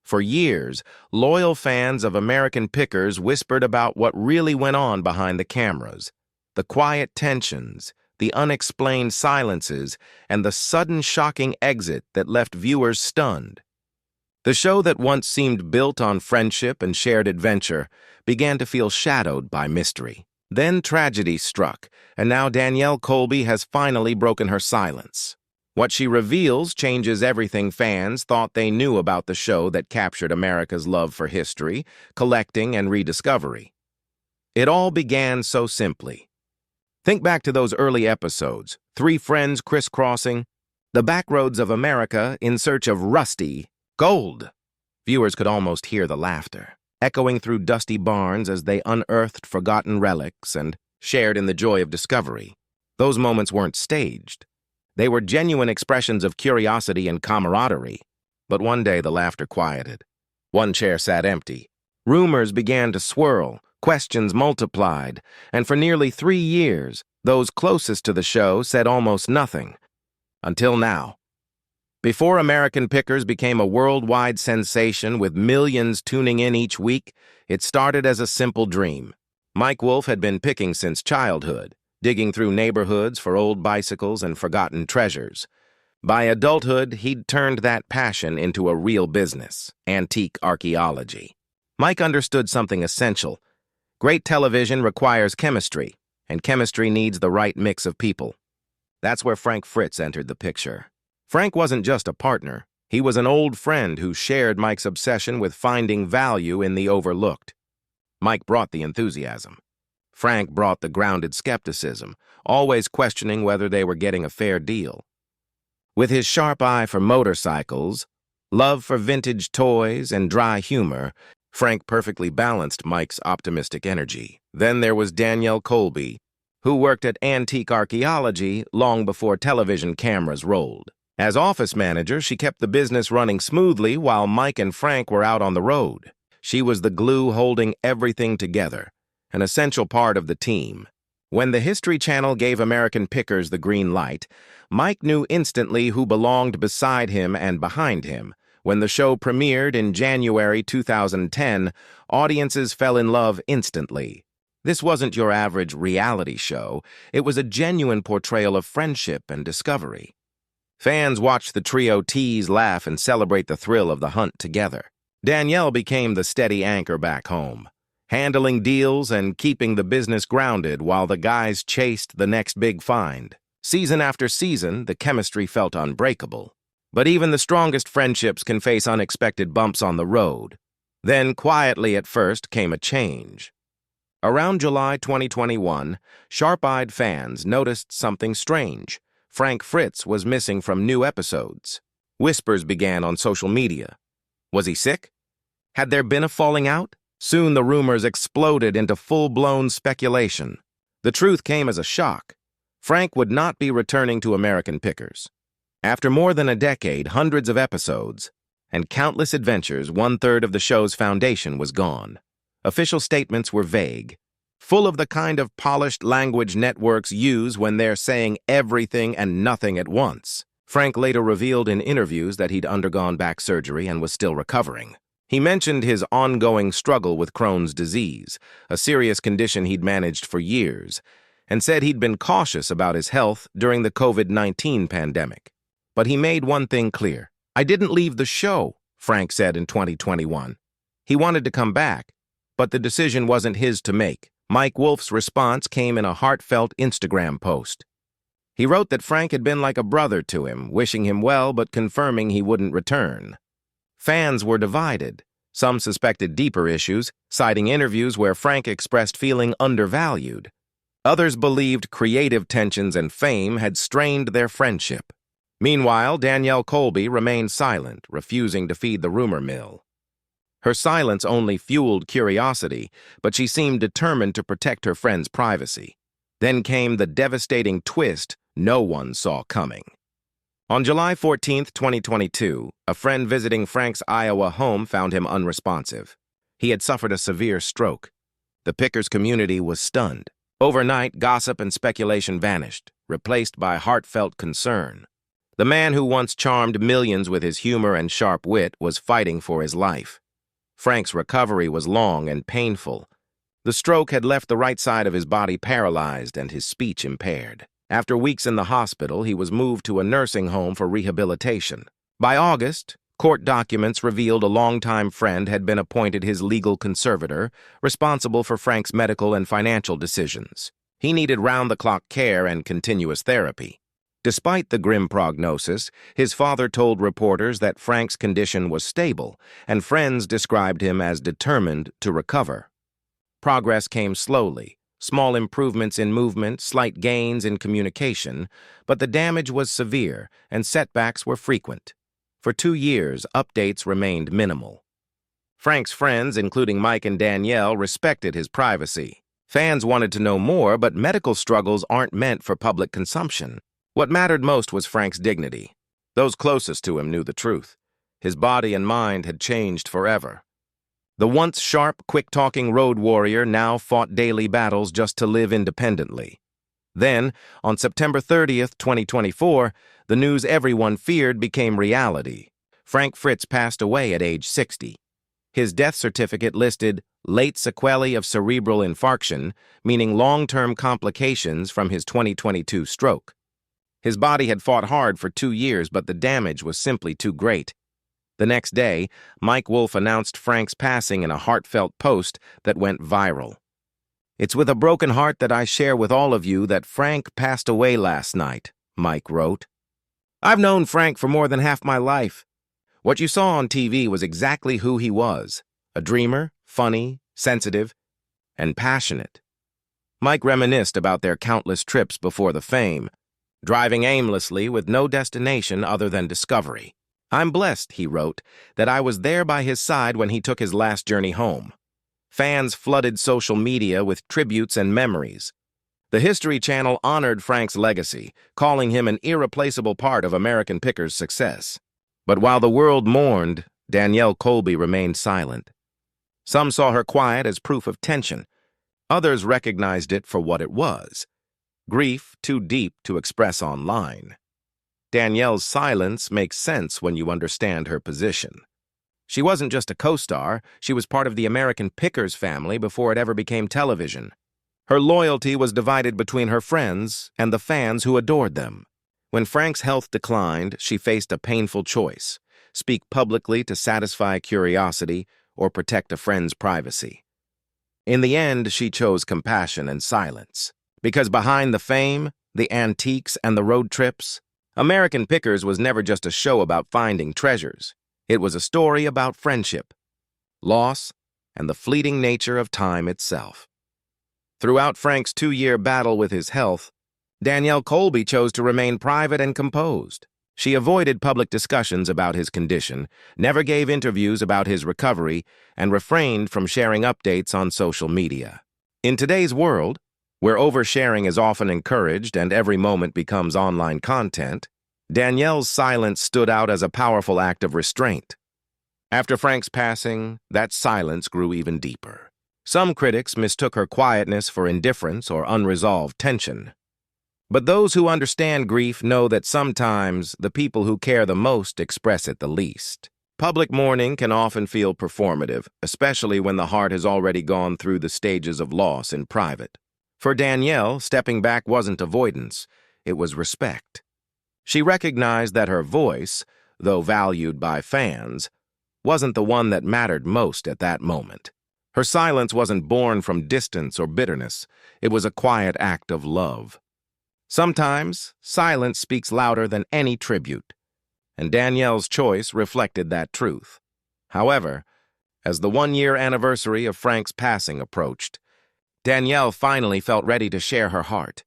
For years, loyal fans of American Pickers whispered about what really went on behind the cameras. The quiet tensions, the unexplained silences, and the sudden shocking exit that left viewers stunned. The show that once seemed built on friendship and shared adventure began to feel shadowed by mystery. Then tragedy struck, and now Danielle Colby has finally broken her silence. What she reveals changes everything fans thought they knew about the show that captured America's love for history, collecting, and rediscovery. It all began so simply. Think back to those early episodes, three friends crisscrossing the backroads of America in search of rusty gold. Viewers could almost hear the laughter, echoing through dusty barns as they unearthed forgotten relics and shared in the joy of discovery. Those moments weren't staged. They were genuine expressions of curiosity and camaraderie. But one day the laughter quieted. One chair sat empty. Rumors began to swirl, questions multiplied, and for nearly 3 years, those closest to the show said almost nothing. Until now. Before American Pickers became a worldwide sensation with millions tuning in each week, it started as a simple dream. Mike Wolfe had been picking since childhood, digging through neighborhoods for old bicycles and forgotten treasures. By adulthood, he'd turned that passion into a real business, antique archaeology. Mike understood something essential. Great television requires chemistry, and chemistry needs the right mix of people. That's where Fritz entered the picture. Frank wasn't just a partner. He was an old friend who shared Mike's obsession with finding value in the overlooked. Mike brought the enthusiasm. Frank brought the grounded skepticism, always questioning whether they were getting a fair deal. With his sharp eye for motorcycles, love for vintage toys, and dry humor, Frank perfectly balanced Mike's optimistic energy. Then there was Danielle Colby, who worked at antique archaeology long before television cameras rolled. As office manager, she kept the business running smoothly while Mike and Frank were out on the road. She was the glue holding everything together, an essential part of the team. When the History Channel gave American Pickers the green light, Mike knew instantly who belonged beside him and behind him. When the show premiered in January 2010, audiences fell in love instantly. This wasn't your average reality show. It was a genuine portrayal of friendship and discovery. Fans watched the trio tease, laugh, and celebrate the thrill of the hunt together. Danielle became the steady anchor back home, handling deals and keeping the business grounded while the guys chased the next big find. Season after season, the chemistry felt unbreakable. But even the strongest friendships can face unexpected bumps on the road. Then, quietly at first, came a change. Around July 2021, sharp-eyed fans noticed something strange. Fritz was missing from new episodes. Whispers began on social media. Was he sick? Had there been a falling out? Soon the rumors exploded into full-blown speculation. The truth came as a shock. Frank would not be returning to American Pickers. After more than a decade, hundreds of episodes, and countless adventures, 1/3 of the show's foundation was gone. Official statements were vague, full of the kind of polished language networks use when they're saying everything and nothing at once. Frank later revealed in interviews that he'd undergone back surgery and was still recovering. He mentioned his ongoing struggle with Crohn's disease, a serious condition he'd managed for years, and said he'd been cautious about his health during the COVID-19 pandemic. But he made one thing clear. "I didn't leave the show," Frank said in 2021. He wanted to come back, but the decision wasn't his to make. Mike Wolfe's response came in a heartfelt Instagram post. He wrote that Frank had been like a brother to him, wishing him well but confirming he wouldn't return. Fans were divided. Some suspected deeper issues, citing interviews where Frank expressed feeling undervalued. Others believed creative tensions and fame had strained their friendship. Meanwhile, Danielle Colby remained silent, refusing to feed the rumor mill. Her silence only fueled curiosity, but she seemed determined to protect her friend's privacy. Then came the devastating twist no one saw coming. On July 14, 2022, a friend visiting Frank's Iowa home found him unresponsive. He had suffered a severe stroke. The Pickers community was stunned. Overnight, gossip and speculation vanished, replaced by heartfelt concern. The man who once charmed millions with his humor and sharp wit was fighting for his life. Frank's recovery was long and painful. The stroke had left the right side of his body paralyzed and his speech impaired. After weeks in the hospital, he was moved to a nursing home for rehabilitation. By August, court documents revealed a longtime friend had been appointed his legal conservator, responsible for Frank's medical and financial decisions. He needed round-the-clock care and continuous therapy. Despite the grim prognosis, his father told reporters that Frank's condition was stable, and friends described him as determined to recover. Progress came slowly, small improvements in movement, slight gains in communication, but the damage was severe and setbacks were frequent. For 2 years, updates remained minimal. Frank's friends, including Mike and Danielle, respected his privacy. Fans wanted to know more, but medical struggles aren't meant for public consumption. What mattered most was Frank's dignity. Those closest to him knew the truth. His body and mind had changed forever. The once sharp, quick-talking road warrior now fought daily battles just to live independently. Then, on September 30th, 2024, the news everyone feared became reality. Frank Fritz passed away at age 60. His death certificate listed late sequelae of cerebral infarction, meaning long-term complications from his 2022 stroke. His body had fought hard for 2 years, but the damage was simply too great. The next day, Mike Wolfe announced Frank's passing in a heartfelt post that went viral. "It's with a broken heart that I share with all of you that Frank passed away last night," Mike wrote. "I've known Frank for more than half my life. What you saw on TV was exactly who he was, a dreamer, funny, sensitive, and passionate." Mike reminisced about their countless trips before the fame, driving aimlessly with no destination other than discovery. "I'm blessed," he wrote, "that I was there by his side when he took his last journey home." Fans flooded social media with tributes and memories. The History Channel honored Frank's legacy, calling him an irreplaceable part of American Pickers' success. But while the world mourned, Danielle Colby remained silent. Some saw her quiet as proof of tension. Others recognized it for what it was: grief too deep to express online. Danielle's silence makes sense when you understand her position. She wasn't just a co-star, she was part of the American Pickers family before it ever became television. Her loyalty was divided between her friends and the fans who adored them. When Frank's health declined, she faced a painful choice: speak publicly to satisfy curiosity or protect a friend's privacy. In the end, she chose compassion and silence. Because behind the fame, the antiques, and the road trips, American Pickers was never just a show about finding treasures. It was a story about friendship, loss, and the fleeting nature of time itself. Throughout Frank's 2-year battle with his health, Danielle Colby chose to remain private and composed. She avoided public discussions about his condition, never gave interviews about his recovery, and refrained from sharing updates on social media. In today's world, where oversharing is often encouraged and every moment becomes online content, Danielle's silence stood out as a powerful act of restraint. After Frank's passing, that silence grew even deeper. Some critics mistook her quietness for indifference or unresolved tension. But those who understand grief know that sometimes the people who care the most express it the least. Public mourning can often feel performative, especially when the heart has already gone through the stages of loss in private. For Danielle, stepping back wasn't avoidance, it was respect. She recognized that her voice, though valued by fans, wasn't the one that mattered most at that moment. Her silence wasn't born from distance or bitterness, it was a quiet act of love. Sometimes, silence speaks louder than any tribute, and Danielle's choice reflected that truth. However, as the 1-year anniversary of Frank's passing approached, Danielle finally felt ready to share her heart.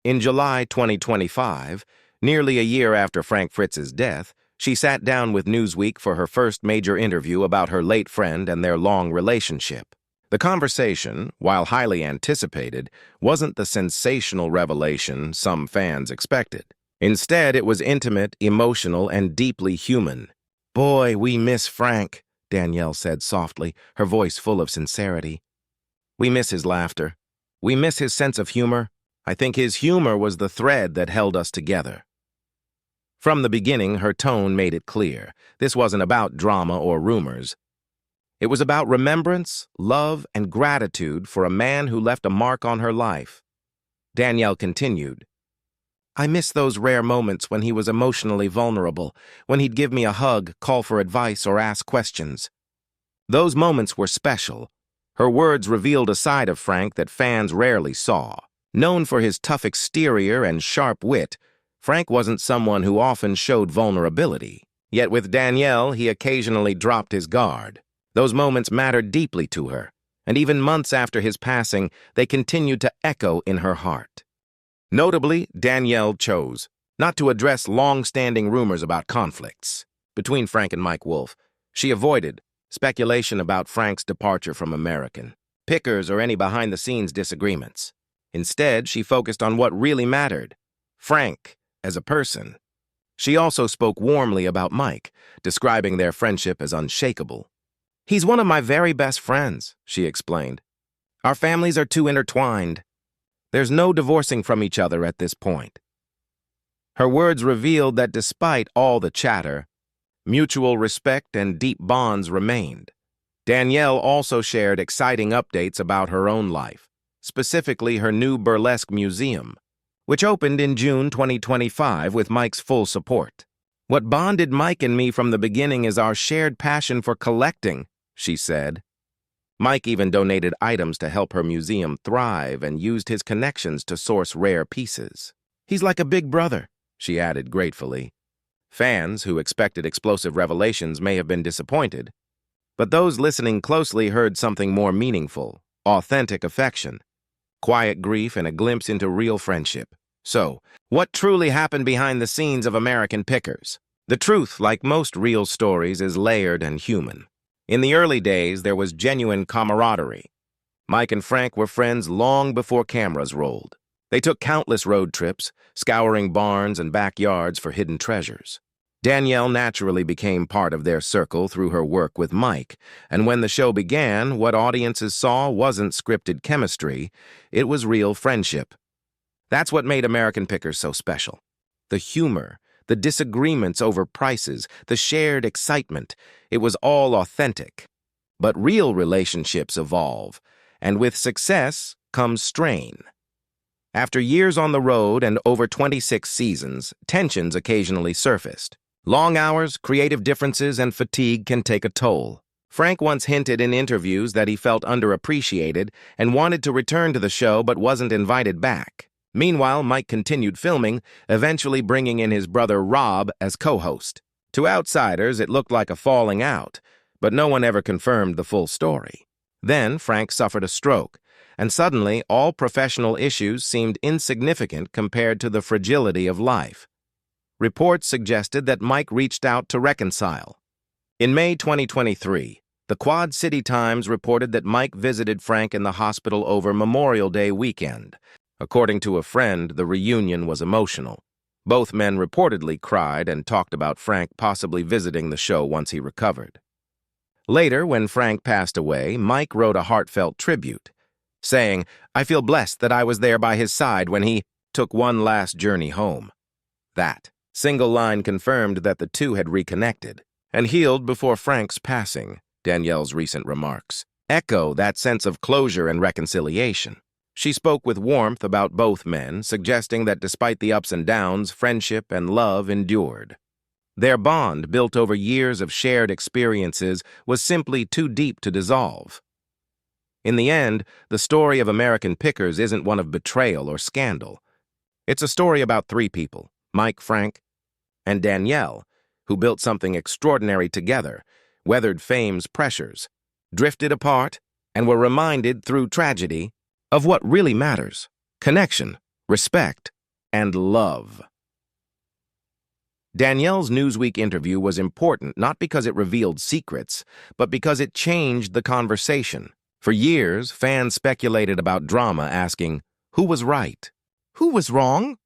In July 2025, nearly a year after Frank Fritz's death, she sat down with Newsweek for her first major interview about her late friend and their long relationship. The conversation, while highly anticipated, wasn't the sensational revelation some fans expected. Instead, it was intimate, emotional, and deeply human. "Boy, we miss Frank," Danielle said softly, her voice full of sincerity. "We miss his laughter. We miss his sense of humor. I think his humor was the thread that held us together." From the beginning, her tone made it clear. This wasn't about drama or rumors. It was about remembrance, love, and gratitude for a man who left a mark on her life. Danielle continued, "I miss those rare moments when he was emotionally vulnerable, when he'd give me a hug, call for advice, or ask questions. Those moments were special." Her words revealed a side of Frank that fans rarely saw. Known for his tough exterior and sharp wit, Frank wasn't someone who often showed vulnerability. Yet with Danielle, he occasionally dropped his guard. Those moments mattered deeply to her, and even months after his passing, they continued to echo in her heart. Notably, Danielle chose not to address long-standing rumors about conflicts between Frank and Mike Wolfe. She avoided speculation about Frank's departure from American Pickers or any behind-the-scenes disagreements. Instead, she focused on what really mattered: Frank as a person. She also spoke warmly about Mike, describing their friendship as unshakable. "He's one of my very best friends," she explained. "Our families are too intertwined. There's no divorcing from each other at this point." Her words revealed that despite all the chatter, mutual respect and deep bonds remained. Danielle also shared exciting updates about her own life, specifically her new burlesque museum, which opened in June 2025 with Mike's full support. "What bonded Mike and me from the beginning is our shared passion for collecting," she said. Mike even donated items to help her museum thrive and used his connections to source rare pieces. "He's like a big brother," she added gratefully. Fans who expected explosive revelations may have been disappointed, but those listening closely heard something more meaningful: authentic affection, quiet grief, and a glimpse into real friendship. So, what truly happened behind the scenes of American Pickers? The truth, like most real stories, is layered and human. In the early days, there was genuine camaraderie. Mike and Frank were friends long before cameras rolled. They took countless road trips, scouring barns and backyards for hidden treasures. Danielle naturally became part of their circle through her work with Mike, and when the show began, what audiences saw wasn't scripted chemistry, it was real friendship. That's what made American Pickers so special. The humor, the disagreements over prices, the shared excitement, it was all authentic. But real relationships evolve, and with success comes strain. After years on the road and over 26 seasons, tensions occasionally surfaced. Long hours, creative differences, and fatigue can take a toll. Frank once hinted in interviews that he felt underappreciated and wanted to return to the show but wasn't invited back. Meanwhile, Mike continued filming, eventually bringing in his brother Rob as co-host. To outsiders, it looked like a falling out, but no one ever confirmed the full story. Then Frank suffered a stroke, and suddenly all professional issues seemed insignificant compared to the fragility of life. Reports suggested that Mike reached out to reconcile. In May 2023, the Quad City Times reported that Mike visited Frank in the hospital over Memorial Day weekend. According to a friend, the reunion was emotional. Both men reportedly cried and talked about Frank possibly visiting the show once he recovered. Later, when Frank passed away, Mike wrote a heartfelt tribute, saying, "I feel blessed that I was there by his side when he took one last journey home." That single line confirmed that the two had reconnected and healed before Frank's passing. Danielle's recent remarks echo that sense of closure and reconciliation. She spoke with warmth about both men, suggesting that despite the ups and downs, friendship and love endured. Their bond, built over years of shared experiences, was simply too deep to dissolve. In the end, the story of American Pickers isn't one of betrayal or scandal. It's a story about three people: Mike, Frank, and Danielle, who built something extraordinary together, weathered fame's pressures, drifted apart, and were reminded through tragedy of what really matters: connection, respect, and love. Danielle's Newsweek interview was important not because it revealed secrets, but because it changed the conversation. For years, fans speculated about drama, asking, who was right? Who was wrong?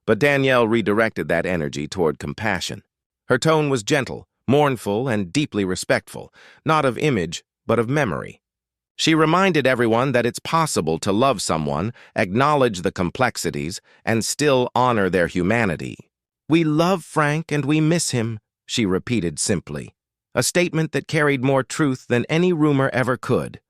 But Danielle redirected that energy toward compassion. Her tone was gentle, mournful, and deeply respectful, not of image, but of memory. She reminded everyone that it's possible to love someone, acknowledge the complexities, and still honor their humanity. "We love Frank and we miss him," she repeated simply, a statement that carried more truth than any rumor ever could.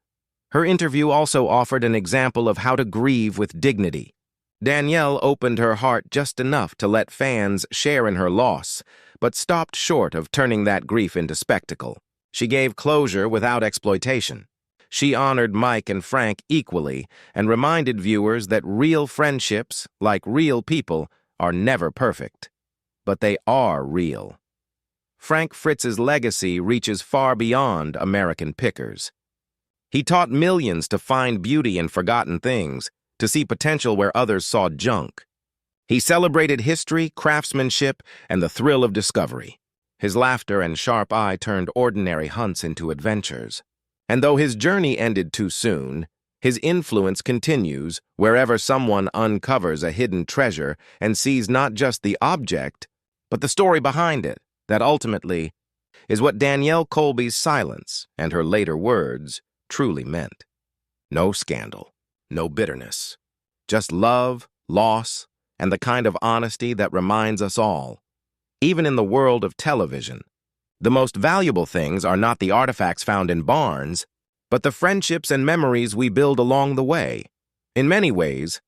Her interview also offered an example of how to grieve with dignity. Danielle opened her heart just enough to let fans share in her loss, but stopped short of turning that grief into spectacle. She gave closure without exploitation. She honored Mike and Frank equally and reminded viewers that real friendships, like real people, are never perfect. But they are real. Frank Fritz's legacy reaches far beyond American Pickers. He taught millions to find beauty in forgotten things, to see potential where others saw junk. He celebrated history, craftsmanship, and the thrill of discovery. His laughter and sharp eye turned ordinary hunts into adventures. And though his journey ended too soon, his influence continues wherever someone uncovers a hidden treasure and sees not just the object, but the story behind it, that ultimately is what Danielle Colby's silence and her later words truly meant. No scandal, no bitterness, just love, loss, and the kind of honesty that reminds us all. Even in the world of television, the most valuable things are not the artifacts found in barns, but the friendships and memories we build along the way. In many ways,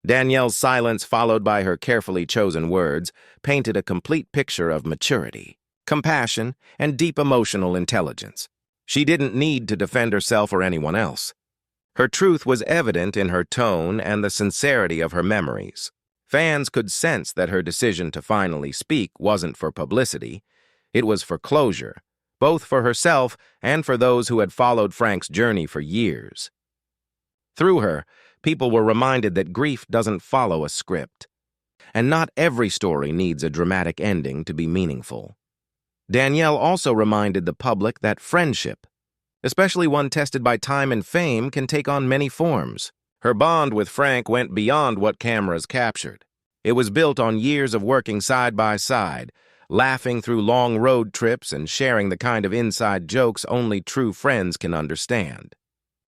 Danielle's silence, followed by her carefully chosen words, painted a complete picture of maturity, compassion, and deep emotional intelligence. She didn't need to defend herself or anyone else. Her truth was evident in her tone and the sincerity of her memories. Fans could sense that her decision to finally speak wasn't for publicity. It was for closure, both for herself and for those who had followed Frank's journey for years. Through her, people were reminded that grief doesn't follow a script, and not every story needs a dramatic ending to be meaningful. Danielle also reminded the public that friendship, especially one tested by time and fame, can take on many forms. Her bond with Frank went beyond what cameras captured. It was built on years of working side by side, laughing through long road trips and sharing the kind of inside jokes only true friends can understand.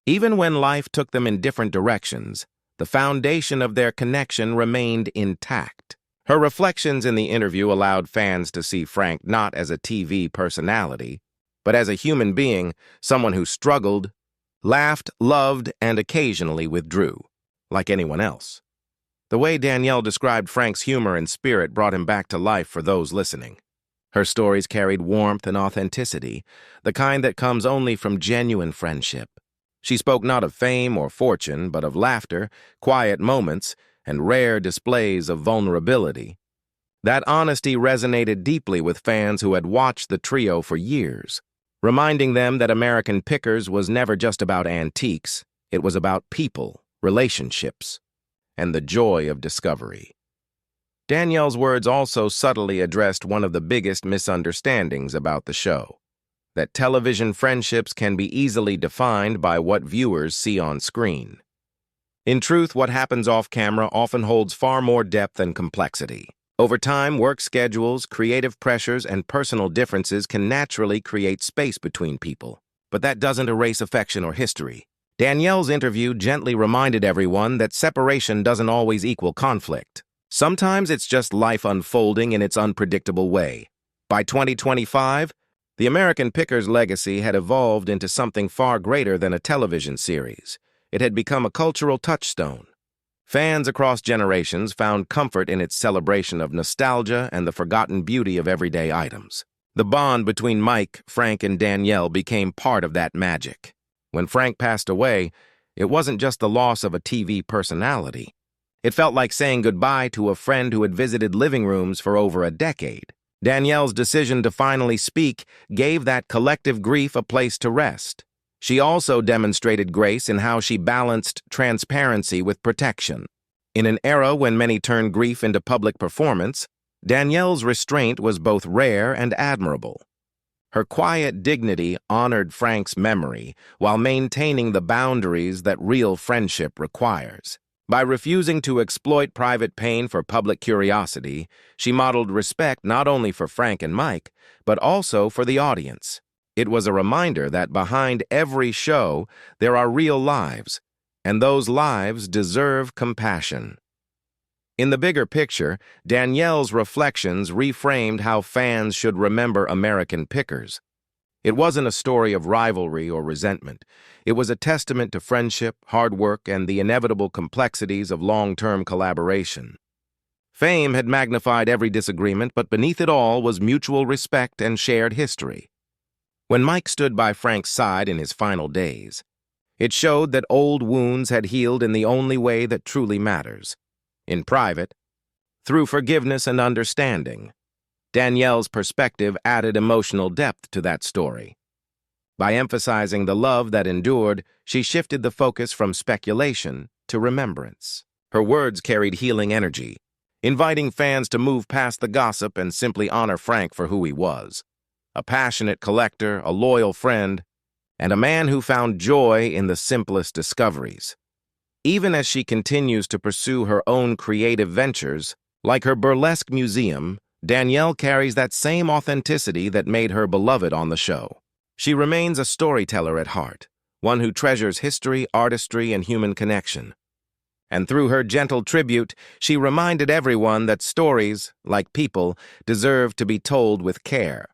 Even when life took them in different directions, the foundation of their connection remained intact. Her reflections in the interview allowed fans to see Frank not as a TV personality, but as a human being, someone who struggled, laughed, loved, and occasionally withdrew, like anyone else. The way Danielle described Frank's humor and spirit brought him back to life for those listening. Her stories carried warmth and authenticity, the kind that comes only from genuine friendship. She spoke not of fame or fortune, but of laughter, quiet moments, and rare displays of vulnerability. That honesty resonated deeply with fans who had watched the trio for years, reminding them that American Pickers was never just about antiques. It was about people, relationships, and the joy of discovery. Danielle's words also subtly addressed one of the biggest misunderstandings about the show, that television friendships can be easily defined by what viewers see on screen. In truth, what happens off-camera often holds far more depth and complexity. Over time, work schedules, creative pressures, and personal differences can naturally create space between people. But that doesn't erase affection or history. Danielle's interview gently reminded everyone that separation doesn't always equal conflict. Sometimes it's just life unfolding in its unpredictable way. By 2025, the American Pickers legacy had evolved into something far greater than a television series. It had become a cultural touchstone. Fans across generations found comfort in its celebration of nostalgia and the forgotten beauty of everyday items. The bond between Mike, Frank, and Danielle became part of that magic. When Frank passed away, it wasn't just the loss of a TV personality. It felt like saying goodbye to a friend who had visited living rooms for over a decade. Danielle's decision to finally speak gave that collective grief a place to rest. She also demonstrated grace in how she balanced transparency with protection. In an era when many turned grief into public performance, Danielle's restraint was both rare and admirable. Her quiet dignity honored Frank's memory while maintaining the boundaries that real friendship requires. By refusing to exploit private pain for public curiosity, she modeled respect not only for Frank and Mike, but also for the audience. It was a reminder that behind every show, there are real lives, and those lives deserve compassion. In the bigger picture, Danielle's reflections reframed how fans should remember American Pickers. It wasn't a story of rivalry or resentment. It was a testament to friendship, hard work, and the inevitable complexities of long-term collaboration. Fame had magnified every disagreement, but beneath it all was mutual respect and shared history. When Mike stood by Frank's side in his final days, it showed that old wounds had healed in the only way that truly matters: in private, through forgiveness and understanding. Danielle's perspective added emotional depth to that story. By emphasizing the love that endured, she shifted the focus from speculation to remembrance. Her words carried healing energy, inviting fans to move past the gossip and simply honor Frank for who he was: a passionate collector, a loyal friend, and a man who found joy in the simplest discoveries. Even as she continues to pursue her own creative ventures, like her burlesque museum, Danielle carries that same authenticity that made her beloved on the show. She remains a storyteller at heart, one who treasures history, artistry, and human connection. And through her gentle tribute, she reminded everyone that stories, like people, deserve to be told with care.